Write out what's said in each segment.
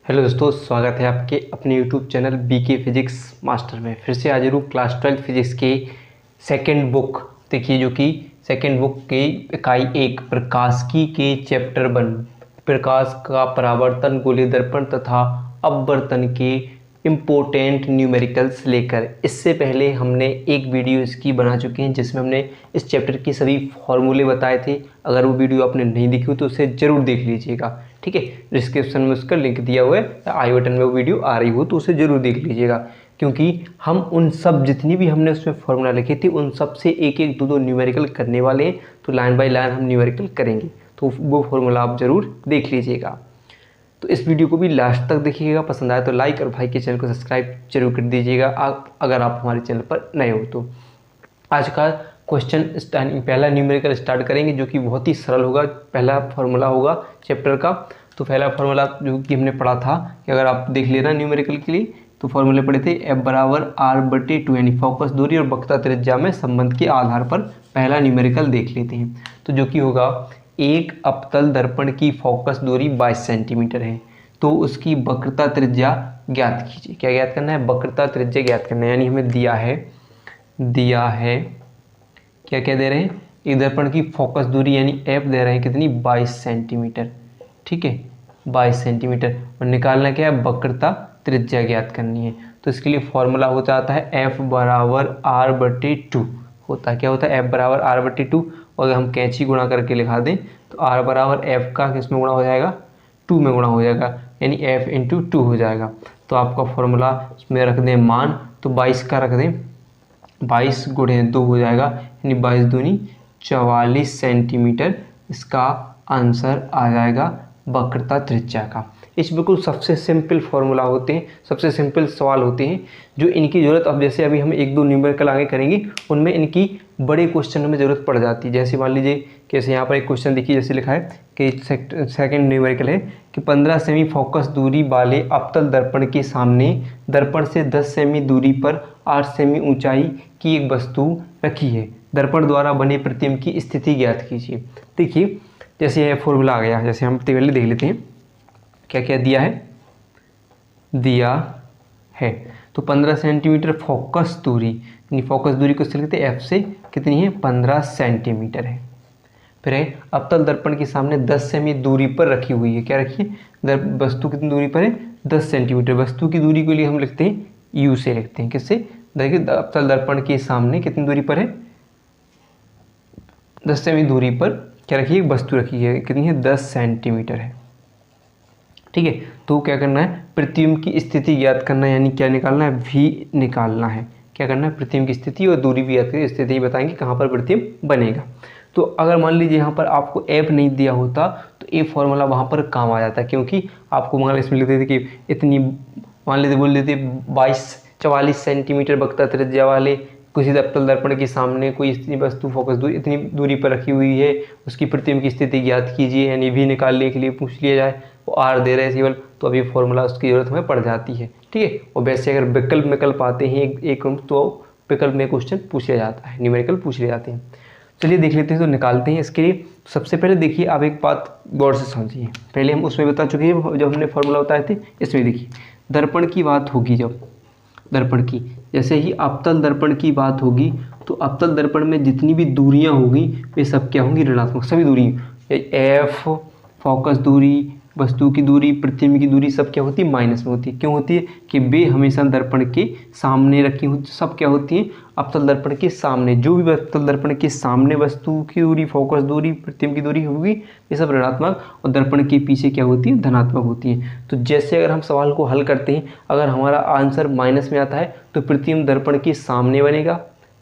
Hello दोस्तों, स्वागत है आपके अपने YouTube channel BK physics master में। फिर से हाजिर हूँ क्लास 12 फिजिक्स के सेकंड बुक देखिए, जो कि सेकंड बुक के इकाई 1 प्रकाशिकी के चैप्टर 1 प्रकाश का परावर्तन, गोलीय दर्पण तथा अपवर्तन के इम्पोर्टेंट न्यूमेरिकल्स लेकर। इससे पहले हमने एक वीडियो इसकी बना चुके हैं जिसमें हमने इस चैप्टर के सभी फॉर्मूले बताए थे। अगर वो वीडियो आपने नहीं देखी हो तो उसे ज़रूर देख लीजिएगा, ठीक है। डिस्क्रिप्शन में उसका लिंक दिया हुआ है या आई बटन में वो वीडियो आ रही हो तो उसे ज़रूर देख लीजिएगा, क्योंकि हम उन सब जितनी भी हमने उसमें फॉर्मूला लिखी थी उन सब से एक एक दो दो न्यूमेरिकल करने वाले हैं। तो लाइन बाय लाइन हम न्यूमेरिकल करेंगे, तो वो फॉर्मूला आप ज़रूर देख लीजिएगा। तो इस वीडियो को भी लास्ट तक देखिएगा, पसंद आए तो लाइक और भाई के चैनल को सब्सक्राइब जरूर कर दीजिएगा अगर आप हमारे चैनल पर नए हो तो। आज का क्वेश्चन पहला न्यूमेरिकल स्टार्ट करेंगे, जो कि बहुत ही सरल होगा। पहला फार्मूला होगा चैप्टर का। तो पहला फार्मूला जो कि हमने पढ़ा था कि अगर आप देख लेना न्यूमेरिकल के लिए, तो फार्मूले पढ़े थे F बराबर R/2, यानी फोकस दूरी और वक्रता त्रिज्या में संबंध के आधार पर पहला न्यूमेरिकल देख लेते हैं। तो जो कि होगा, एक अवतल दर्पण की फोकस दूरी 22 सेंटीमीटर है, तो उसकी वक्रता त्रिज्या ज्ञात कीजिए। क्या ज्ञात करना है? वक्रता त्रिज्या ज्ञात करना है। यानी हमें दिया है क्या क्या दे रहे हैं? एक दर्पण की फोकस दूरी यानी F दे रहे हैं कितनी? 22 सेंटीमीटर, ठीक है, 22 सेंटीमीटर। और निकालना क्या है? वक्रता त्रिज्या ज्ञात करनी है। तो इसके लिए फॉर्मूला हो जाता है F बराबर R/2 होता है। क्या होता है? F बराबर R/2। और अगर हम कैंची गुणा करके लिखा दें तो R बराबर F का किस में गुणा हो जाएगा? 2 में गुणा हो जाएगा, यानी F इंटू 2 हो जाएगा। तो आपका फॉर्मूला इसमें रख दें मान, तो 22 का रख दें, 22 गुणे 2 हो जाएगा, यानी 22 दूनी 44 सेंटीमीटर इसका आंसर आ जाएगा वक्रता त्रिज्या का। इस बिल्कुल सबसे सिंपल फार्मूला होते हैं, सबसे सिंपल सवाल होते हैं जो इनकी ज़रूरत, अब जैसे अभी हम एक दो न्यूमेरिकल आगे करेंगे उनमें इनकी बड़े क्वेश्चन में ज़रूरत पड़ जाती है। जैसे मान लीजिए, कैसे यहाँ पर एक क्वेश्चन देखिए, जैसे लिखा है कि सेकंड न्यूमेरिकल है कि 15 सेमी फोकस दूरी वाले अवतल दर्पण के सामने दर्पण से 10 सेमी दूरी पर 8 सेमी ऊंचाई की एक वस्तु रखी है। दर्पण द्वारा बने प्रतिबिंब की स्थिति ज्ञात कीजिए। देखिए, जैसे यह फॉर्मूला आ गया, जैसे हम पहले देख लेते हैं क्या क्या दिया है। तो 15 सेंटीमीटर फोकस दूरी, यानी फोकस दूरी को लिखते हैं F से कितनी है? 15 सेंटीमीटर है। फिर है अवतल दर्पण के सामने 10 सेमी दूरी पर रखी हुई है। क्या रखी है? वस्तु कितनी दूरी पर है? 10 सेंटीमीटर। वस्तु की दूरी के लिए हम लिखते हैं U से लिखते हैं। किससे? देखिए, अवतल दर्पण के सामने कितनी दूरी पर है? 10 सेमी दूरी पर क्या रखी है? वस्तु रखी है। कितनी है? 10 सेंटीमीटर है, ठीक है। तो क्या करना है? प्रतिबिंब की स्थिति ज्ञात करना है, यानी क्या निकालना है? V निकालना है। क्या करना है? प्रतिबिंब की स्थिति और दूरी भी ज्ञात करके स्थिति बताएंगे कहाँ पर प्रतिबिंब बनेगा। तो अगर मान लीजिए यहाँ पर आपको F नहीं दिया होता तो ये फॉर्मूला वहाँ पर काम आ जाता है, क्योंकि आपको मान इसमें लिखते थे कि इतनी, मान लेते बोल देते 44 सेंटीमीटर वक्रता त्रिज्या वाले किसी अवतल दर्पण के सामने कोई इतनी वस्तु फोकस दूरी इतनी दूरी पर रखी हुई है, उसकी प्रतिबिंब की स्थिति ज्ञात कीजिए, यानी V निकालने के लिए पूछ लिया जाए, वो R दे रहे हैं केवल, तो अभी फॉर्मूला उसकी ज़रूरत हमें पड़ जाती है, ठीक है। और वैसे अगर विकल्प आते हैं एक तो विकल्प में क्वेश्चन पूछ लिया जाता है, न्यूमेरिकल पूछ लिए जाते हैं। चलिए देख लेते हैं, तो निकालते हैं। इसके लिए सबसे पहले देखिए, आप एक बात गौर से समझिए। पहले हम उसमें बता चुके हैं जब हमने फॉर्मूला बताए थे। इसमें देखिए, दर्पण की बात होगी, जब दर्पण की, जैसे ही अवतल दर्पण की बात होगी तो अवतल दर्पण में जितनी भी दूरियां होंगी वे सब क्या होंगी? ऋणात्मक। सभी दूरी F, फोकस दूरी, वस्तु की दूरी, प्रतिबिंब की दूरी सब क्या होती है? माइनस में होती है। क्यों होती है? कि वे हमेशा दर्पण के सामने रखी होती, सब क्या होती हैं? अवतल दर्पण के सामने। जो भी अवतल दर्पण के सामने वस्तु की दूरी, फोकस दूरी, प्रतिबिंब की दूरी होगी, ये सब ऋणात्मक, और दर्पण के पीछे क्या होती है? धनात्मक होती है। तो जैसे अगर हम सवाल को हल करते हैं, अगर हमारा आंसर माइनस में आता है तो प्रतिबिंब दर्पण के सामने बनेगा,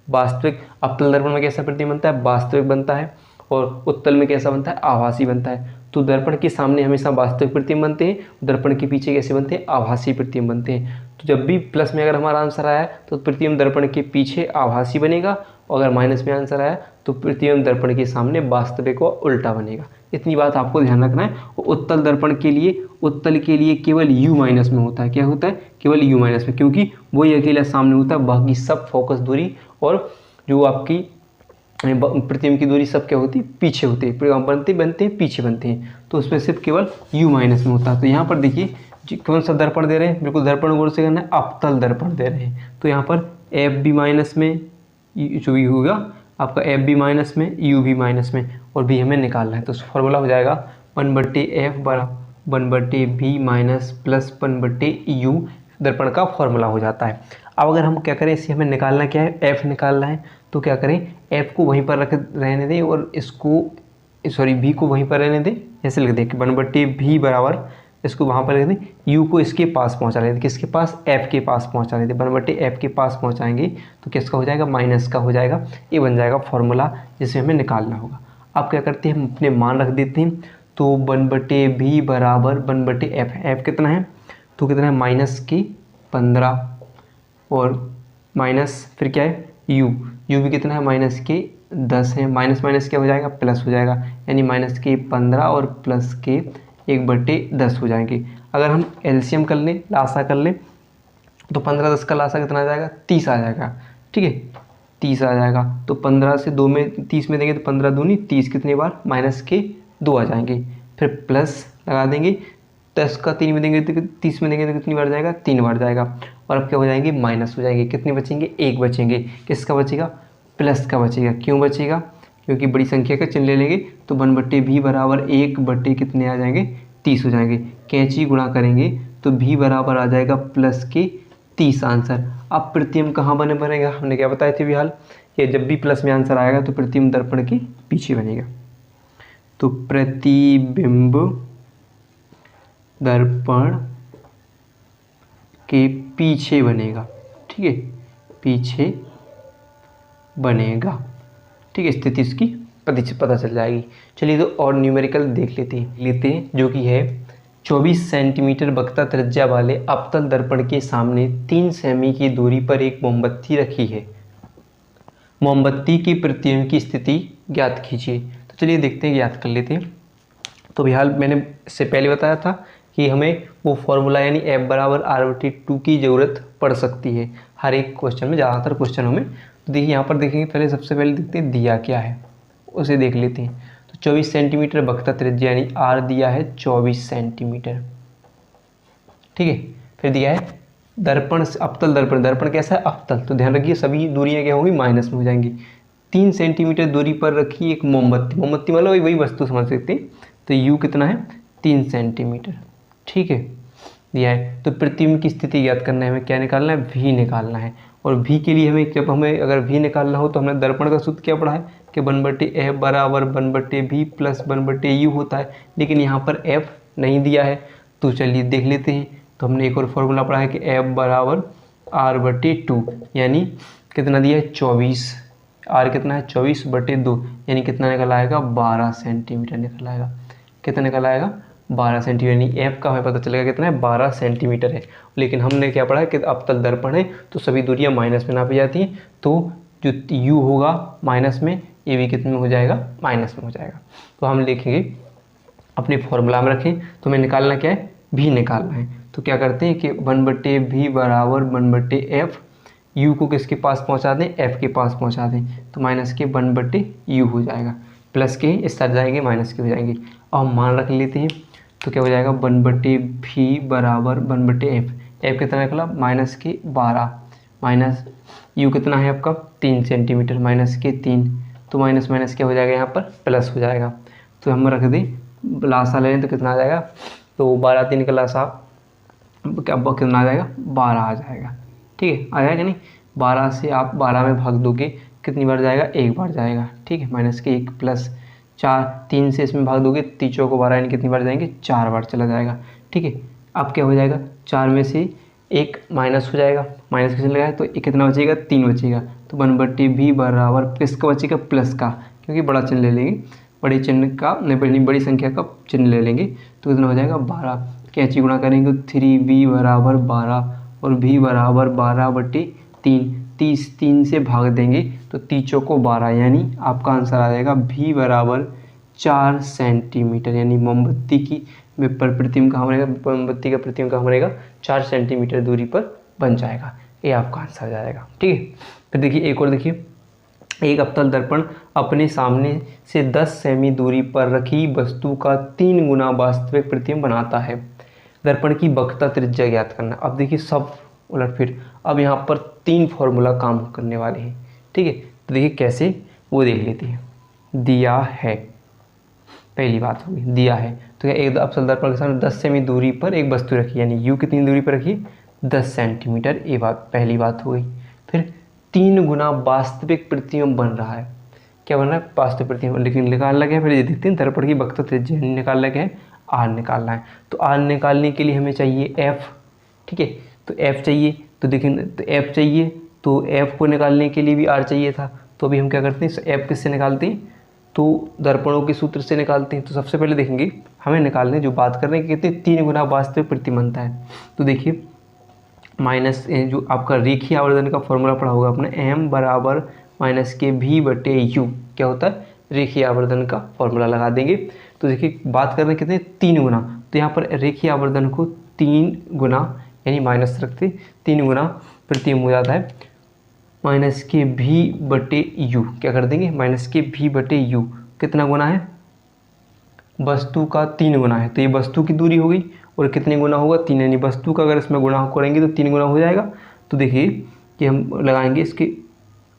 वास्तविक। अवतल दर्पण में कैसा प्रतिबिंब बनता है? वास्तविक बनता है। और उत्तल में कैसा बनता है? आभासी बनता है। तो दर्पण के सामने हमेशा वास्तविक प्रतिबिंब बनते हैं, दर्पण के पीछे कैसे बनते हैं? आभासी प्रतिबिंब बनते हैं। तो जब भी प्लस में अगर हमारा आंसर आया तो प्रतिबिंब दर्पण के पीछे आभासी बनेगा, और अगर माइनस में आंसर आया तो प्रतिबिंब दर्पण के सामने वास्तविक व उल्टा बनेगा। इतनी बात आपको ध्यान रखना है। और उत्तल दर्पण के लिए, उत्तल के लिए केवल U माइनस में होता है। क्या होता है? केवल U माइनस में, क्योंकि वही अकेला सामने होता है, बाकी सब फोकस दूरी और जो आपकी प्रतिबिंब की दूरी सब क्या होती है, पीछे होती है, बनते हैं पीछे बनते हैं, तो उसमें सिर्फ केवल u माइनस में होता है। तो यहाँ पर देखिए कौन सा दर्पण दे रहे हैं, बिल्कुल दर्पण गौर से करना है, अवतल दर्पण दे रहे हैं। तो यहाँ पर एफ बी माइनस में जो भी होगा आपका एफ बी माइनस में, यू भी माइनस में, और भी हमें निकालना है। तो फॉर्मूला हो जाएगा 1/f बराबर 1/b माइनस प्लस 1/u दर्पण का फॉर्मूला हो जाता है। अब अगर हम क्या करें, इसे हमें निकालना क्या है, f निकालना है, तो क्या करें, f को वहीं पर रहने दें और इसको v को वहीं पर रहने दें। ऐसे लिख दें कि 1/v बराबर इसको वहाँ पर रख दें, u को इसके पास पहुँचा लेते, किसके पास, f के पास पहुँचा लेते, 1/f के पास पहुँचाएंगे तो किसका हो जाएगा, माइनस का हो जाएगा। ये बन जाएगा फॉर्मूला जिसे हमें निकालना होगा। अब क्या करते हैं, हम अपने मान रख देते हैं। तो 1/v बराबर 1/f, f कितना है, तो कितना है -15, और माइनस फिर क्या है u भी कितना है -10 है, माइनस माइनस क्या हो जाएगा, प्लस हो जाएगा, यानी -15 और प्लस के 1/10 हो जाएंगे। अगर हम एलसीएम कर लें, लासा कर लें, तो 15 10 का लासा कितना आ जाएगा, 30 आ जाएगा। ठीक है, 30 आ जाएगा। तो 15 से 2 में 30 में देंगे तो 15 दूनी 30, कितनी बार, -2 आ जाएंगे। फिर प्लस लगा देंगे, 10 का 3 में देंगे तो 30 में देंगे तो कितनी बार जाएगा, 3 बार जाएगा। और अब क्या हो जाएंगे, माइनस हो जाएंगे, कितने बचेंगे, 1 बचेंगे। किसका बचेगा, प्लस का बचेगा। क्यों बचेगा, क्योंकि बड़ी संख्या का चिन्ह ले लेंगे तो 1/v बराबर 1 कितने आ जाएंगे, 30 हो जाएंगे। कैंची गुणा करेंगे तो v बराबर आ जाएगा प्लस के 30 आंसर। अब प्रतिबिंब कहाँ बनेगा, हमने क्या बताए थे फिलहाल, ये जब भी प्लस में आंसर आएगा तो प्रतिबिंब दर्पण के पीछे बनेगा। तो प्रतिबिंब दर्पण के पीछे बनेगा। ठीक है, पीछे बनेगा। ठीक है, स्थिति इसकी पता चल जाएगी। चलिए तो और न्यूमेरिकल देख लेते हैं जो कि है 24 सेंटीमीटर वक्रता त्रिज्या वाले अवतल दर्पण के सामने 3 सेमी की दूरी पर एक मोमबत्ती रखी है। मोमबत्ती की प्रतिबिंब की स्थिति ज्ञात कीजिए। तो चलिए देखते हैं, ज्ञात कर लेते हैं। तो फिलहाल मैंने इससे पहले बताया था कि हमें वो फॉर्मूला यानी f बराबर r/2 की ज़रूरत पड़ सकती है हर एक क्वेश्चन में, ज़्यादातर क्वेश्चनों में। तो देखिए यहाँ पर देखेंगे, पहले सबसे पहले देखते हैं दिया क्या है, उसे देख लेते हैं। तो 24 सेंटीमीटर वक्रता त्रिज्या यानी r दिया है 24 सेंटीमीटर। ठीक है, फिर दिया है दर्पण, अवतल दर्पण कैसा है, अवतल। तो ध्यान रखिए सभी दूरियाँ क्या होंगी, माइनस में हो जाएंगी। 3 सेंटीमीटर दूरी पर रखी एक मोमबत्ती मतलब वही वस्तु समझ सकते हैं। तो u कितना है, 3 सेंटीमीटर। ठीक है, दिया है। तो प्रतिबिंब की स्थिति ज्ञात करना है, हमें क्या निकालना है, v निकालना है। और v के लिए हमें, जब हमें अगर v निकालना हो तो हमने दर्पण का सूत्र क्या पढ़ा है कि 1/f बराबर 1/v प्लस 1/u होता है। लेकिन यहाँ पर f नहीं दिया है, तो चलिए देख लेते हैं। तो हमने एक और फॉर्मूला पढ़ा है कि f बराबर r/2, यानी कितना दिया है, 24, r कितना है 24/2, यानी कितना निकल आएगा, 12 सेंटीमीटर निकल आएगा। कितना निकल आएगा, 12 सेंटीमीटर, यानी f का हमें पता चलेगा कितना है, 12 सेंटीमीटर है। लेकिन हमने क्या पढ़ा है कि अवतल दर्पण है तो सभी दूरियां माइनस में नापी जाती हैं। तो जो u होगा माइनस में, ये भी कितने में हो जाएगा, माइनस में हो जाएगा। तो हम लिखेंगे अपने फॉर्मूला में रखें, तो हमें निकालना क्या है, v निकालना है। तो क्या करते हैं कि 1/v बराबर 1/f, u को किसके पास पहुंचा दें, f के पास पहुंचा दें, तो माइनस के 1/u हो जाएगा। प्लस के इस तरह जाएंगे, माइनस के हो जाएंगे। अब हम मान रख लेते हैं, तो क्या हो जाएगा, 1/v बराबर 1/f, f कितना निकला, -12, माइनस u कितना है आपका, 3 सेंटीमीटर, -3, तो माइनस माइनस क्या हो जाएगा, यहाँ पर प्लस हो जाएगा। तो हम रख दें, लासा ले लें तो कितना आ जाएगा, तो 12 3 का लासा क्या कितना आ जाएगा, 12 आ जाएगा। ठीक है, आ जाएगा नहीं, 12 से आप 12 में भाग दोगे कितनी बार जाएगा, 1 बार जाएगा। ठीक है, -1 प्लस 4, 3 से इसमें भाग दोगे, 3 चौको 12, यानी कितनी बार जाएंगे, 4 बार चला जाएगा। ठीक है, अब क्या हो जाएगा, 4 में से 1 माइनस हो जाएगा, माइनस किसने लगाया तो कितना बचेगा, 3 बचेगा। तो 1/v बराबर किसका बचेगा, प्लस का, क्योंकि बड़ा चिन्ह ले लेंगे, बड़े चिन्ह का बड़ी संख्या का चिन्ह ले लेंगे। तो कितना हो जाएगा, 12, कैंची गुणा करेंगे 3v बराबर 12 और v बराबर 12/3, 3 से भाग देंगे तो 3 चौको 12, यानी आपका आंसर आ जाएगा v बराबर 4 सेंटीमीटर, यानी मोमबत्ती की प्रतिबिंब कहाँ बनेगा, मोमबत्ती का प्रतिबिंब कहाँ बनेगा, 4 सेंटीमीटर दूरी पर बन जाएगा। ये आपका आंसर आ जाएगा। ठीक है, फिर देखिए एक और देखिए, एक अवतल दर्पण अपने सामने से 10 सेमी दूरी पर रखी वस्तु का 3 गुना वास्तविक प्रतिबिंब बनाता है। दर्पण की वक्रता त्रिज्या ज्ञात करना। अब देखिए सब उलट फिर, अब यहाँ पर 3 फॉर्मूला काम करने वाले हैं, ठीक है। तो देखिए कैसे वो देख लेते हैं। दिया है, पहली बात होगी दिया है, तो क्या एक अवतल दर्पण के सामने 10 सेमी दूरी पर एक वस्तु रखी, यानी यू कितनी दूरी पर रखी, 10 सेंटीमीटर, ये बात पहली बात हो गई। फिर 3 गुना वास्तविक प्रतिबिंब बन रहा है, क्या बन रहा है, वास्तविक प्रतिबिंब, लेकिन निकालना क्या है, फिर ये देखते हैं दर्पण की वक्रता त्रिज्या निकालना क्या है, आर निकालना है। तो आर निकालने के लिए हमें चाहिए एफ, ठीक है। तो एफ चाहिए, तो देखिए तो एफ चाहिए, तो एफ को निकालने के लिए भी आर चाहिए था। तो अभी हम क्या करते हैं, एफ किससे निकालते हैं, तो दर्पणों के सूत्र से निकालते हैं। तो सबसे पहले देखेंगे हमें निकालने जो बात कर रहे हैं कि कितने 3 गुना वास्तविक प्रतिबिंब बनता है। तो देखिए माइनस जो आपका रेखीय आवर्धन का फॉर्मूला पढ़ा होगा आपने, एम बराबर माइनस के भी बटे यू, क्या होता है, रेखीय आवर्धन का फॉर्मूला लगा देंगे। तो देखिए बात कर रहे हैं कितने 3 गुना, तो यहाँ पर रेखीय आवर्धन को 3 गुना यानी माइनस रखते 3 गुना प्रतिबिंब हो जाता है माइनस के भी बटे यू, क्या कर देंगे माइनस के भी बटे यू, कितना गुना है, वस्तु का 3 गुना है। तो ये वस्तु की दूरी हो गई, और कितने गुना होगा, 3, यानी वस्तु का अगर इसमें गुणा करेंगे तो 3 गुना हो जाएगा। तो देखिए कि हम लगाएंगे इसके,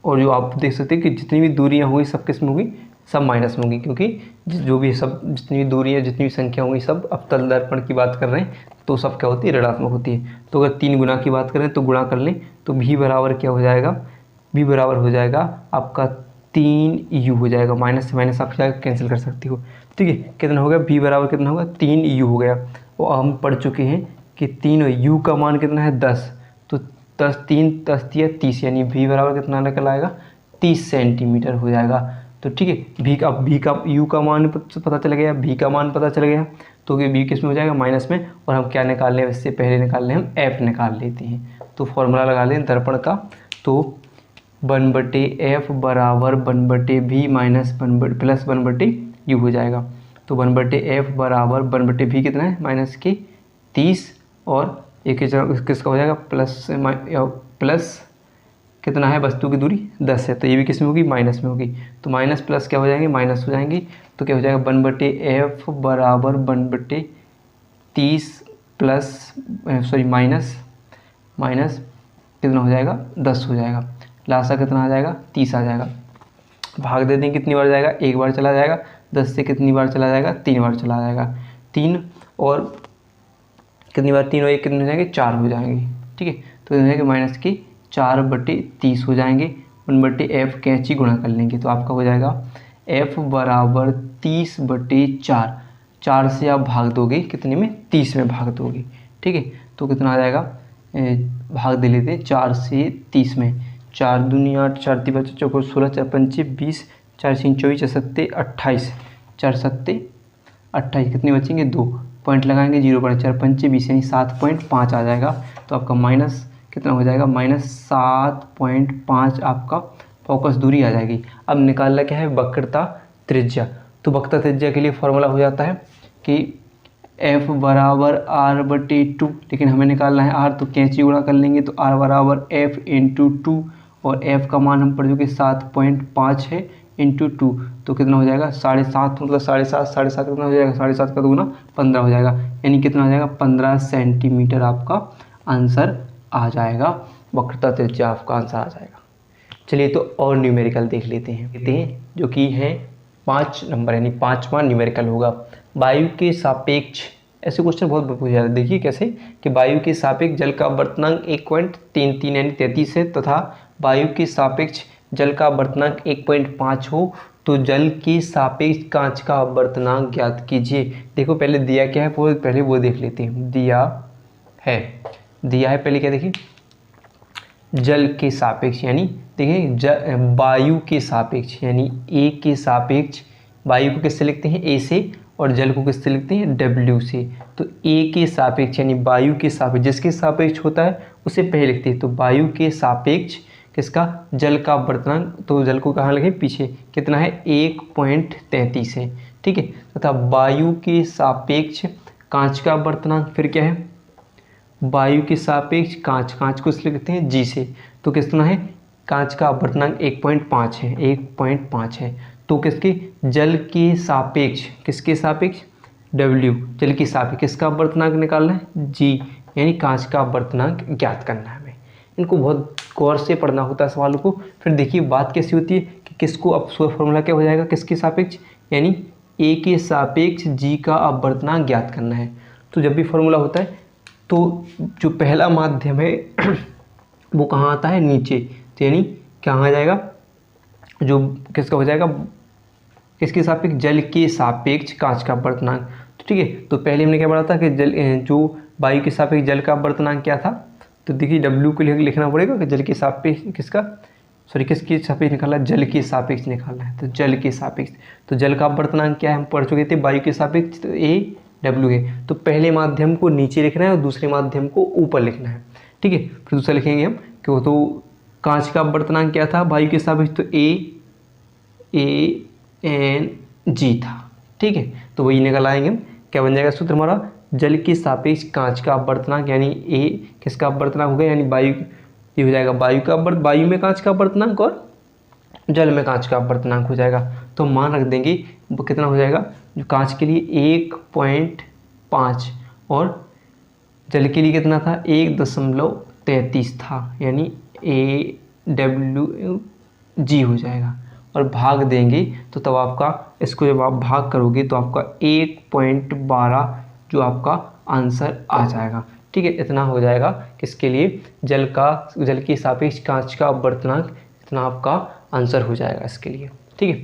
और जो आप देख सकते हैं कि जितनी भी दूरियां हुई सब किस में होगी, सब माइनस में होगी, क्योंकि जो भी सब जितनी भी दूरियां जितनी भी संख्या होंगी सब अवतल दर्पण की बात कर रहे हैं तो सब क्या होती है, ऋणात्मक होती है। तो अगर 3 गुना की बात करें तो गुणा कर लें, तो भी बराबर क्या हो जाएगा, भी बराबर हो जाएगा आपका 3u हो जाएगा, माइनस से माइनस आप क्या कैंसिल कर सकती हो, ठीक है। कितना हो गया, भी बराबर कितना होगा, 3u हो गया। और हम पढ़ चुके हैं कि 3u का मान कितना है 10, तो 10 3 10 30, यानी भी बराबर कितना निकल आएगा, 30 सेंटीमीटर हो जाएगा। तो ठीक है, भी का यू का मान पता चल गया, भी का मान पता चल गया, तो भी किस में हो जाएगा, माइनस में। और हम क्या निकाल लें, इससे पहले निकाल लें हम एफ निकाल लेते हैं। तो फॉर्मूला लगा लें दर्पण का, तो 1/f बराबर 1/v माइनस प्लस 1/u हो जाएगा। तो 1/f बराबर 1/v कितना है, माइनस के 30, और एक किसका हो जाएगा, प्लस कितना है, वस्तु की दूरी 10 है, तो ये भी किस में होगी, माइनस में होगी। तो माइनस प्लस क्या हो जाएंगे, माइनस हो जाएंगे। तो क्या हो जाएगा, 1/f बराबर 1/30 प्लस माइनस कितना हो जाएगा, 10 हो जाएगा। लासा कितना आ जाएगा, 30 आ जाएगा। भाग दे दें, कितनी बार जाएगा, एक बार चला जाएगा। 10 से कितनी बार चला जाएगा, 3 बार चला जाएगा। 3 और कितनी बार, 3 और 1 कितने हो जाएंगे, 4 हो जाएंगे, ठीक है। तो हो जाएगा माइनस के 4/30 हो जाएंगे। 1/f कैंची गुणा कर लेंगे, तो आपका हो जाएगा f बराबर 30/4, 4 से आप भाग दोगे कितने में, 30 में भाग दोगे, ठीक है। तो कितना आ जाएगा, भाग दे लेते हैं 4 से 30 में, 4 दूनी 8, 4 × 5 = 16, 4 × 5 = 20, 4 × 24 = 7 28, 4 7 28, कितने बचेंगे, 2 पॉइंट लगाएंगे, 0.4 5 20, यानी 7.5 आ जाएगा। तो आपका माइनस कितना हो जाएगा, -7.5 आपका फोकस दूरी आ जाएगी। अब निकालना क्या है, वक्रता त्रिज्या। तो वक्रता त्रिज्या के लिए फॉर्मूला हो जाता है कि f बराबर r/2, लेकिन हमें निकालना है r, तो कैंची गुणा कर लेंगे, तो r बराबर f × 2, और f का मान हम पढ़ चुके 7.5 है × 2, तो कितना हो जाएगा, 7.5, मतलब 7.5 कितना हो जाएगा, 7.5 का 2 गुना 15 हो जाएगा, यानी कितना हो जाएगा, 15 सेंटीमीटर आपका आंसर आ जाएगा, वक्रता त्रिज्या आपका आंसर आ जाएगा। चलिए तो और न्यूमेरिकल देख लेते हैं, जो कि है 5 नंबर, यानी 5वां न्यूमेरिकल होगा। वायु के सापेक्ष, ऐसे क्वेश्चन बहुत पूछे जाते हैं। देखिए कैसे कि वायु के सापेक्ष जल का वर्तनांक 1.33 यानी 33 है, तथा वायु के सापेक्ष जल का वर्तनांक 1.5 हो तो जल के सापेक्ष कांच का वर्तनांक ज्ञात कीजिए। देखो पहले दिया क्या है, पहले वो देख लेते हैं। दिया है पहले क्या, देखिए जल के सापेक्ष, यानी देखिए वायु के सापेक्ष, यानी ए के सापेक्ष, वायु को किससे लिखते हैं, ए से, और जल को किससे लिखते हैं, डब्ल्यू से। तो ए के सापेक्ष यानी वायु के सापेक्ष, जिसके सापेक्ष होता है उसे पहले लिखते हैं। तो वायु के सापेक्ष किसका, जल का वर्तनांक, तो जल को कहाँ लिखे, पीछे, कितना है, 1.33 है, ठीक है। तथा वायु के सापेक्ष कांच का वर्तनांक फिर क्या है, वायु के सापेक्ष कांच को लिखते हैं जी से, तो कितना है, कांच का अपवर्तनांक 1.5 है, 1.5 है। तो किसके, जल के सापेक्ष, किसके सापेक्ष, W, जल के सापेक्ष किसका अपवर्तनांक निकालना है, G, यानी कांच का अपवर्तनांक ज्ञात करना है हमें। इनको बहुत गौर से पढ़ना होता है सवालों को। फिर देखिए बात कैसी होती है कि किसको, अब फॉर्मूला क्या हो जाएगा, किसके सापेक्ष, यानी A के सापेक्ष G का अपवर्तनांक ज्ञात करना है। तो जब भी फॉर्मूला होता है तो जो पहला माध्यम है वो कहाँ आता है, नीचे, तो यानी कहाँ आ जाएगा, जो किसका हो जाएगा, किसके सापेक्ष, जल के सापेक्ष कांच का अपवर्तनांक। तो ठीक है, तो पहले हमने क्या पढ़ा था कि जल, जो वायु के सापेक्ष जल का अपवर्तनांक क्या था, तो देखिए W को लिखना पड़ेगा कि जल के सापेक्ष किसका, सॉरी किसके सापेक्ष निकालना है, जल के सापेक्ष निकालना है। तो जल के सापेक्ष, तो जल का अपवर्तनांक क्या है, हम पढ़ चुके थे, वायु के सापेक्ष, तो AW है। तो पहले माध्यम को नीचे लिखना है और दूसरे माध्यम को ऊपर लिखना है। ठीक है, फिर दूसरा लिखेंगे हम क्यों, तो कांच का अपवर्तनांक क्या था वायु के सापेक्ष, तो ANG था। ठीक है, तो वही निकल आएंगे हम, क्या बन जाएगा सूत्र हमारा, जल के सापेक्ष कांच का अपवर्तनांक, यानी A किसका अपवर्तनांक होगा, यानी वायु, ये हो जाएगा वायु का वायु में कांच का अपवर्तनांक और जल में कांच का अपवर्तनांक हो जाएगा। तो मान रख देंगे वो कितना हो जाएगा, जो कांच के लिए 1.5 और जल के लिए कितना था, 1.33 था, यानी AWG हो जाएगा। और भाग देंगे तो तब आपका, इसको जब आप भाग करोगे तो आपका 1.12 जो आपका आंसर आ जाएगा। ठीक है, इतना हो जाएगा किसके लिए, जल के सापेक्ष कांच का अपवर्तनांक, इतना आपका आंसर हो जाएगा इसके लिए। ठीक है,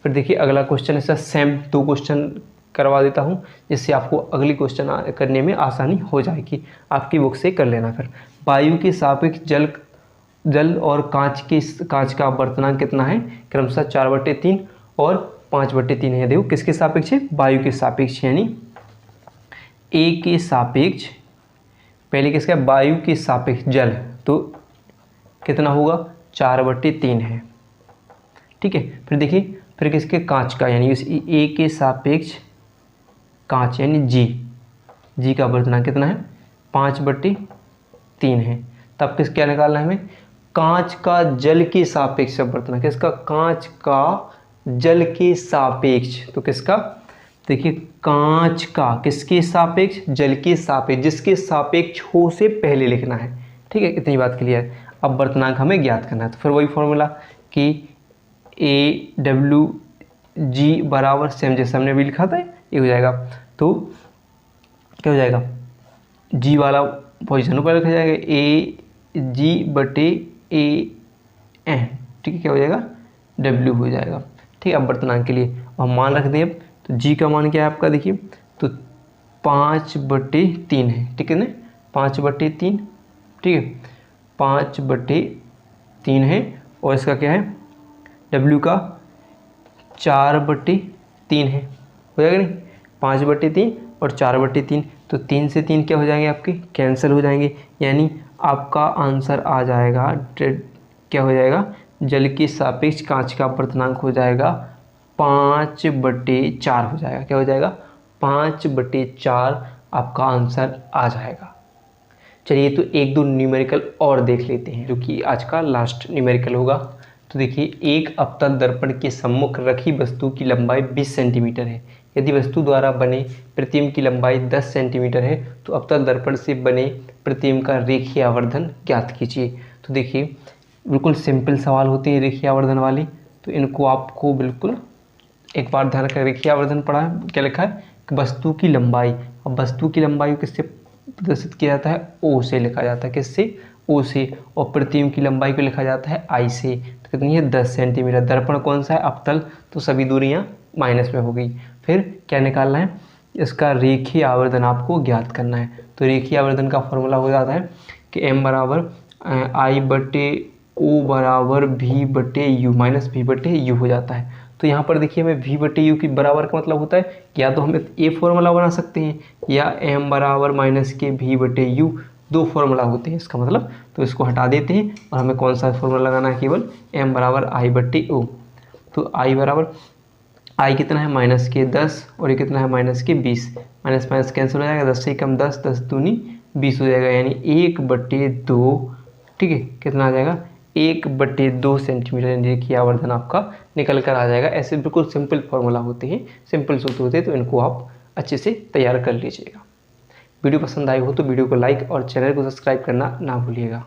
फिर देखिए अगला क्वेश्चन, ऐसा सेम 2 क्वेश्चन करवा देता हूँ जिससे आपको अगली क्वेश्चन करने में आसानी हो जाएगी। आपकी बुक से कर लेना। फिर वायु के सापेक्ष जल और कांच का अपवर्तनांक कितना है, क्रमशः 4/3 और 5/3 है। देखो किसके सापेक्ष है, वायु के सापेक्ष, यानी A के सापेक्ष, पहले किसका, वायु के सापेक्ष जल, तो कितना होगा, 4/3 है। ठीक है, फिर देखिए फिर किसके, कांच का, यानी A के सापेक्ष कांच, यानी G का अपवर्तनांक कितना है, 5/3 है। तब क्या निकालना है हमें, कांच का जल के सापेक्ष अपवर्तनांक, किसका, कांच का जल के सापेक्ष, तो किसका, देखिए कांच का किसके सापेक्ष, जल के सापेक्ष, जिसके सापेक्ष हो से पहले लिखना है। ठीक है, इतनी बात क्लियर है। अब अपवर्तनांक हमें ज्ञात करना है, तो फिर वही फॉर्मूला कि AWG बराबर सेम जैसे हमने भी लिखा था ये हो जाएगा। तो क्या हो जाएगा, G वाला पोजिशन पर लिखा जाएगा, AG/AN। ठीक है, क्या हो जाएगा, W हो जाएगा। ठीक है, अपवर्तनांक के लिए और मान रख दें। अब तो G का मान क्या है आपका, देखिए तो 5/3 है। ठीक है ना, 5/3। ठीक है, 5/3 है और इसका क्या है, W का 4/3 है, हो जाएगा नहीं, 5/3 और 4/3, तो 3 से 3 क्या हो जाएंगे आपके, कैंसिल हो जाएंगे, यानी आपका आंसर आ जाएगा, क्या हो जाएगा, जल के सापेक्ष कांच का अपवर्तनांक हो जाएगा 5/4 हो जाएगा। क्या हो जाएगा, 5/4 आपका आंसर आ जाएगा। चलिए तो 1-2 न्यूमेरिकल और देख लेते हैं, जो कि आज का लास्ट न्यूमेरिकल होगा। तो देखिए, एक अवतल दर्पण के सम्मुख रखी वस्तु की लंबाई 20 सेंटीमीटर है। यदि वस्तु द्वारा बने प्रतिबिंब की लंबाई 10 सेंटीमीटर है तो अवतल दर्पण से बने प्रतिबिंब का रेखीय आवर्धन ज्ञात कीजिए। तो देखिए बिल्कुल सिंपल सवाल होते हैं रेखीय आवर्धन वाली, तो इनको आपको बिल्कुल एक बार ध्यान रखकर, रेखीय आवर्धन पढ़ा है, क्या लिखा है कि वस्तु की लंबाई, अब वस्तु की लंबाई को किससे प्रदर्शित किया जाता है, O से लिखा जाता है, किससे, O से, और प्रतिबिंब की लंबाई को लिखा जाता है I से। तो कितनी है, 10 सेंटीमीटर। दर्पण कौन सा है, अवतल, तो सभी दूरियां माइनस में हो गई। फिर क्या निकालना है, इसका रेखीय आवर्धन आपको ज्ञात करना है। तो रेखीय आवर्धन का फॉर्मूला हो जाता है कि M बराबर I/O बराबर V/U माइनस V/U हो जाता है। तो यहाँ पर देखिए हमें V/U की बराबर का मतलब होता है, या तो हम ये फॉर्मूला बना सकते हैं या M बराबर माइनस के V/U, 2 फॉर्मूला होते हैं इसका मतलब। तो इसको हटा देते हैं और हमें कौन सा फॉर्मूला लगाना है, केवल M बराबर I/O। तो I बराबर, I कितना है, माइनस के 10 और ये कितना है, माइनस के 20, माइनस माइनस कैंसिल हो जाएगा, 10 से कम 10, 10 दूनी 20 हो जाएगा, यानी 1/2। ठीक है, कितना आ जाएगा, 1/2 सेंटीमीटर यानी कि आवर्धन आपका निकल कर आ जाएगा। ऐसे बिल्कुल सिंपल फॉर्मूला होते हैं, सिंपल सूत्र होते हैं, तो इनको आप अच्छे से तैयार कर लीजिएगा। वीडियो पसंद आई हो तो वीडियो को लाइक और चैनल को सब्सक्राइब करना ना भूलिएगा।